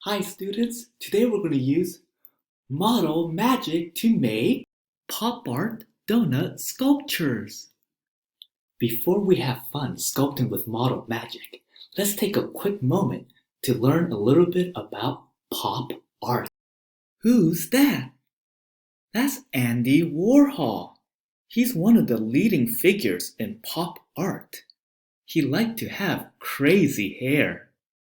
Hi students, today we're going to use model magic to make pop art donut sculptures. Before we have fun sculpting with model magic, let's take a quick moment to learn a little bit about pop art. Who's that? That's Andy Warhol. He's one of the leading figures in pop art. He liked to have crazy hair.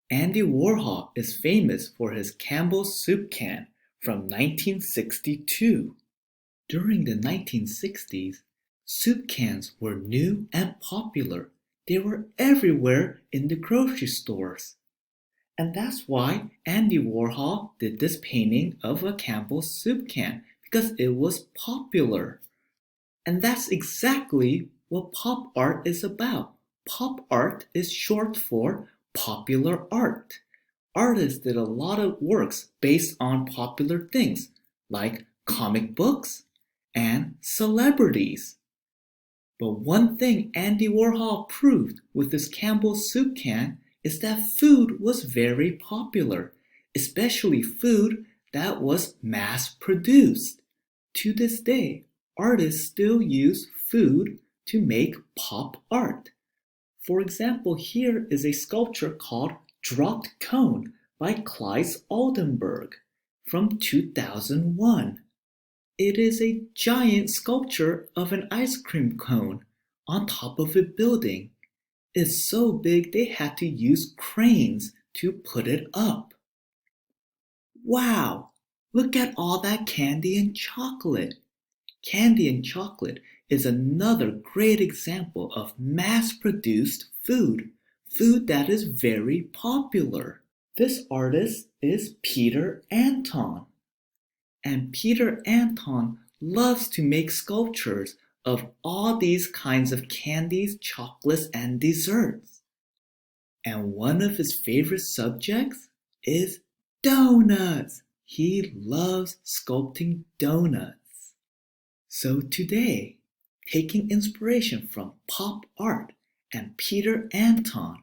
Andy Warhol is famous for his Campbell's soup can from 1962. During the 1960s, soup cans were new and popular. They were everywhere in the grocery stores. And that's why Andy Warhol did this painting of a Campbell's soup can, because it was popular. And that's exactly what pop art is about. Pop art is short for popular art. Artists did a lot of works based on popular things like comic books and celebrities. But one thing Andy Warhol proved with his Campbell's soup can is that food was very popular, especially food that was mass-produced. To this day, artists still use food to make pop art. For example, here is a sculpture called Dropped Cone by Claes Oldenburg from 2001. It is a giant sculpture of an ice cream cone on top of a building. It's so big they had to use cranes to put it up. Wow! Look at all that candy and chocolate. Candy and chocolate is another great example of mass-produced food that is very popular. This artist is Peter Anton. And Peter Anton loves to make sculptures of all these kinds of candies, chocolates, and desserts. And one of his favorite subjects is donuts. He loves sculpting donuts. So today, taking inspiration from pop art and Peter Anton,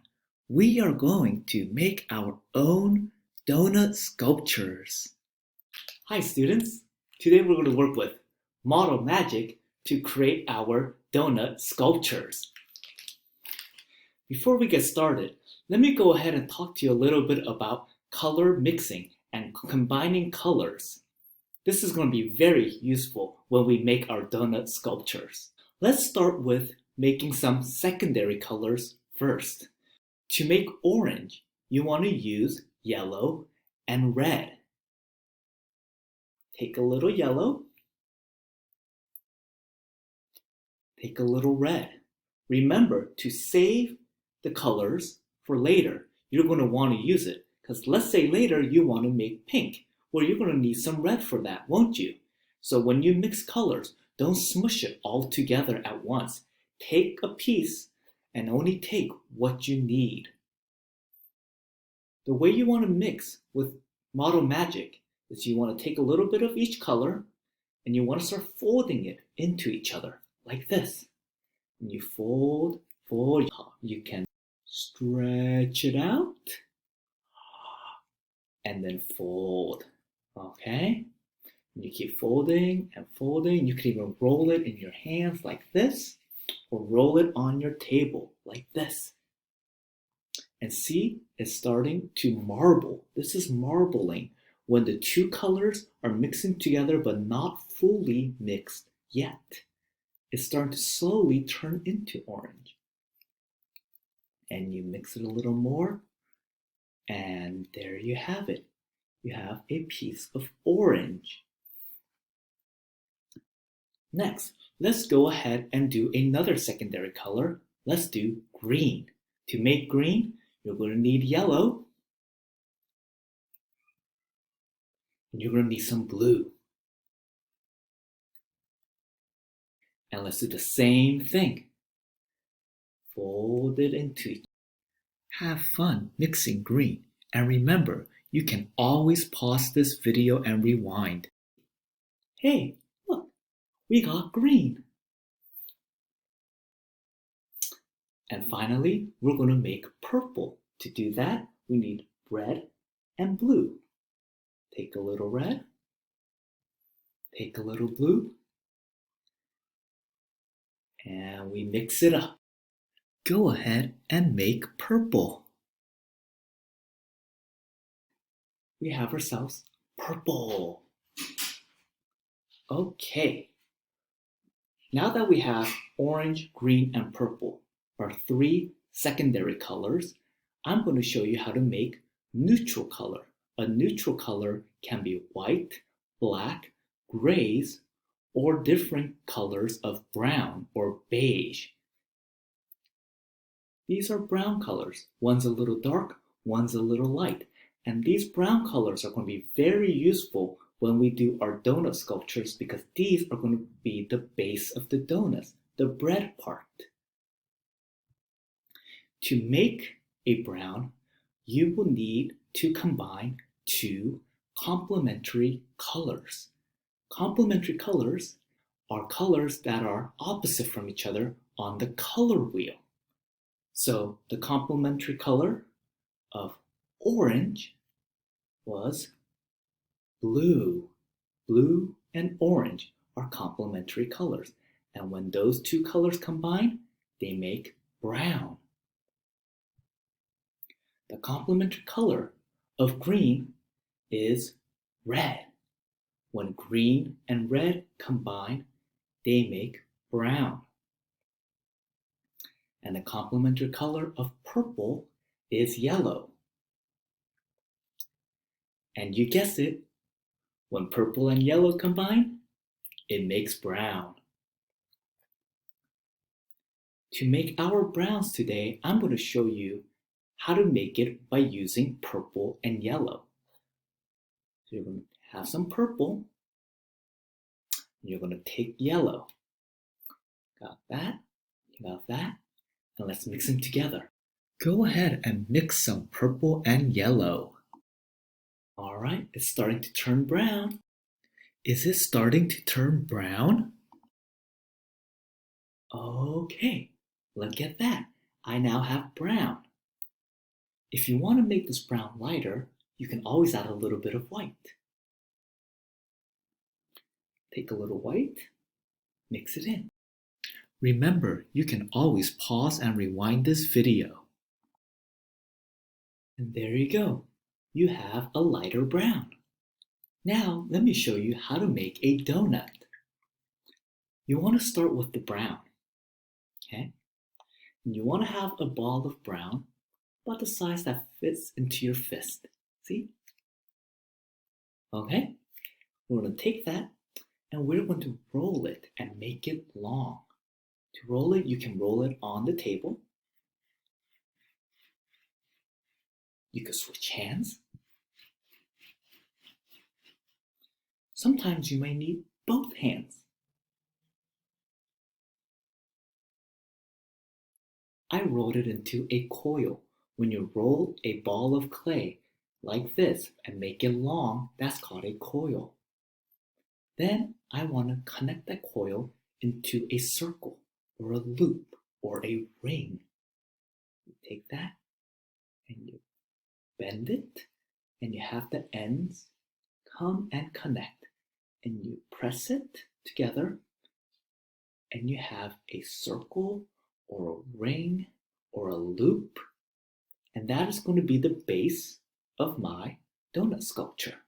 we are going to make our own donut sculptures. Hi students, today we're going to work with Model Magic to create our donut sculptures. Before we get started, let me go ahead and talk to you a little bit about color mixing and combining colors. This is going to be very useful when we make our donut sculptures. Let's start with making some secondary colors first. To make orange, you want to use yellow and red. Take a little yellow. Take a little red. Remember to save the colors for later. You're going to want to use it because let's say later you want to make pink. Well, you're going to need some red for that, won't you? So when you mix colors, don't smush it all together at once. Take a piece and only take what you need. The way you want to mix with Model Magic is you want to take a little bit of each color and you want to start folding it into each other like this. And you fold, you can stretch it out and then fold. Okay? And you keep folding and folding. You can even roll it in your hands like this, or roll it on your table like this. And see, it's starting to marble. This is marbling when the two colors are mixing together but not fully mixed yet. It's starting to slowly turn into orange. And you mix it a little more, and there you have it. You have a piece of orange. Next, let's go ahead and do another secondary color. Let's do green. To make green, you're going to need yellow. And you're going to need some blue. And let's do the same thing. Fold it into each other. Have fun mixing green. And remember, you can always pause this video and rewind. Hey, look, we got green. And finally, we're going to make purple. To do that, we need red and blue. Take a little red, take a little blue, and we mix it up. Go ahead and make purple. We have ourselves purple. Okay. Now that we have orange, green, and purple, our three secondary colors, I'm going to show you how to make neutral color. A neutral color can be white, black, grays, or different colors of brown or beige. These are brown colors. One's a little dark, one's a little light. And these brown colors are going to be very useful when we do our donut sculptures because these are going to be the base of the donuts, the bread part. To make a brown, you will need to combine two complementary colors. Complementary colors are colors that are opposite from each other on the color wheel. So the complementary color of orange was blue. Blue and orange are complementary colors. And when those two colors combine, they make brown. The complementary color of green is red. When green and red combine, they make brown. And the complementary color of purple is yellow. And you guessed it, when purple and yellow combine, it makes brown. To make our browns today, I'm going to show you how to make it by using purple and yellow. So you're going to have some purple, and you're going to take yellow. Got that? You got that? And let's mix them together. Go ahead and mix some purple and yellow. All right, it's starting to turn brown. Is it starting to turn brown? Okay, look at that. I now have brown. If you want to make this brown lighter, you can always add a little bit of white. Take a little white, mix it in. Remember, you can always pause and rewind this video. And there you go. You have a lighter brown. Now, let me show you how to make a donut. You want to start with the brown, okay? And you want to have a ball of brown about the size that fits into your fist. See? Okay? We're going to take that and we're going to roll it and make it long. To roll it, you can roll it on the table. You can switch hands. Sometimes you may need both hands. I rolled it into a coil. When you roll a ball of clay like this and make it long, that's called a coil. Then I want to connect that coil into a circle or a loop or a ring. You take that and you bend it and you have the ends come and connect. And you press it together and you have a circle or a ring or a loop, and that is going to be the base of my donut sculpture.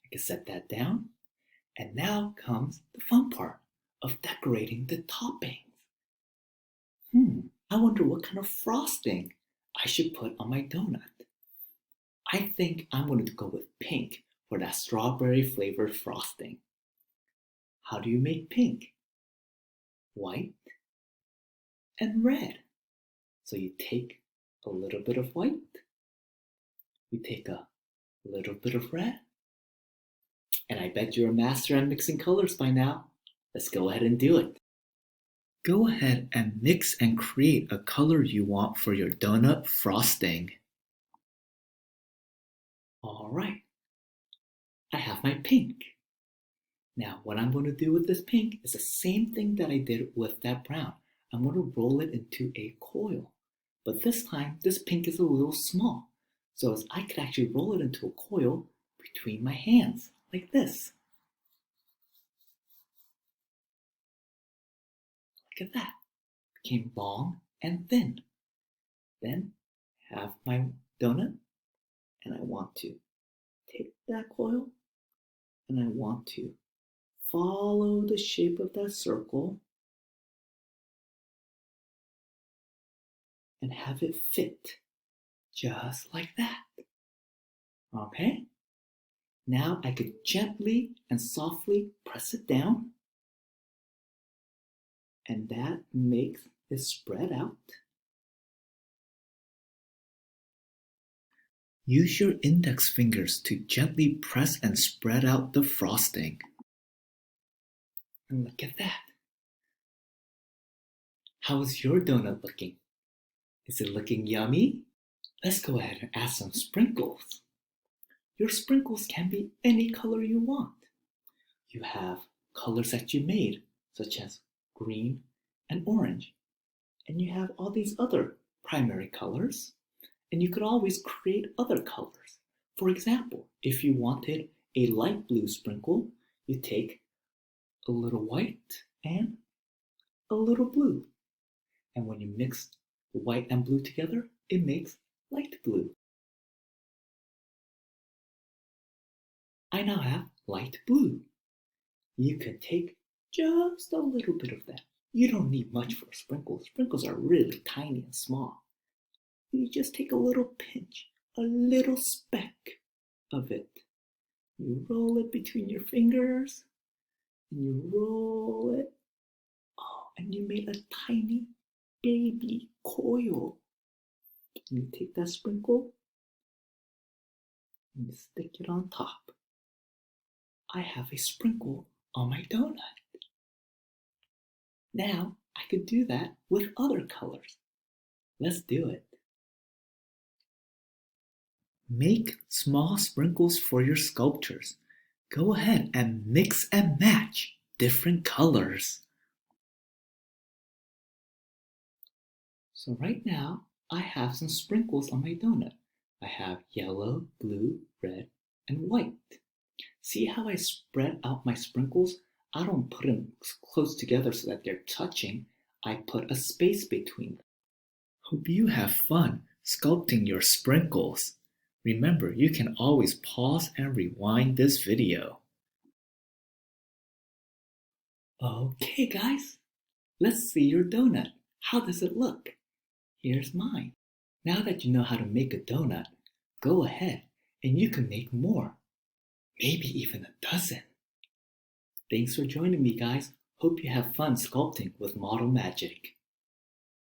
I can set that down, and now comes the fun part of decorating the toppings. I wonder what kind of frosting I should put on my donut. I think I'm going to go with pink for that strawberry flavored frosting. How do you make pink? White and red. So you take a little bit of white, you take a little bit of red, and I bet you're a master at mixing colors by now. Let's go ahead and do it. Go ahead and mix and create a color you want for your donut frosting. All right, I have my pink. Now, what I'm going to do with this pink is the same thing that I did with that brown. I'm going to roll it into a coil. But this time, this pink is a little small. So I could actually roll it into a coil between my hands, like this. Look at that. It became long and thin. Then have my donut, and I want to take that coil, and I want to follow the shape of that circle and have it fit just like that. Okay? Now I could gently and softly press it down, and that makes it spread out. Use your index fingers to gently press and spread out the frosting. And look at that. How is your donut looking? Is it looking yummy? Let's go ahead and add some sprinkles. Your sprinkles can be any color you want. You have colors that you made, such as green and orange. And you have all these other primary colors. And you could always create other colors. For example, if you wanted a light blue sprinkle, you take a little white and a little blue. And when you mix the white and blue together, it makes light blue. I now have light blue. You could take just a little bit of that. You don't need much for sprinkles. Sprinkles are really tiny and small. You just take a little pinch, a little speck of it. You roll it between your fingers, and you roll it. Oh, and you made a tiny baby coil. And you take that sprinkle, and you stick it on top. I have a sprinkle on my donut. Now, I could do that with other colors. Let's do it. Make small sprinkles for your sculptures. Go ahead and mix and match different colors. So right now, I have some sprinkles on my donut. I have yellow, blue, red, and white. See how I spread out my sprinkles? I don't put them close together so that they're touching. I put a space between them. Hope you have fun sculpting your sprinkles. Remember, you can always pause and rewind this video. Okay, guys, let's see your donut. How does it look? Here's mine. Now that you know how to make a donut, go ahead and you can make more. Maybe even a dozen. Thanks for joining me, guys. Hope you have fun sculpting with Model Magic.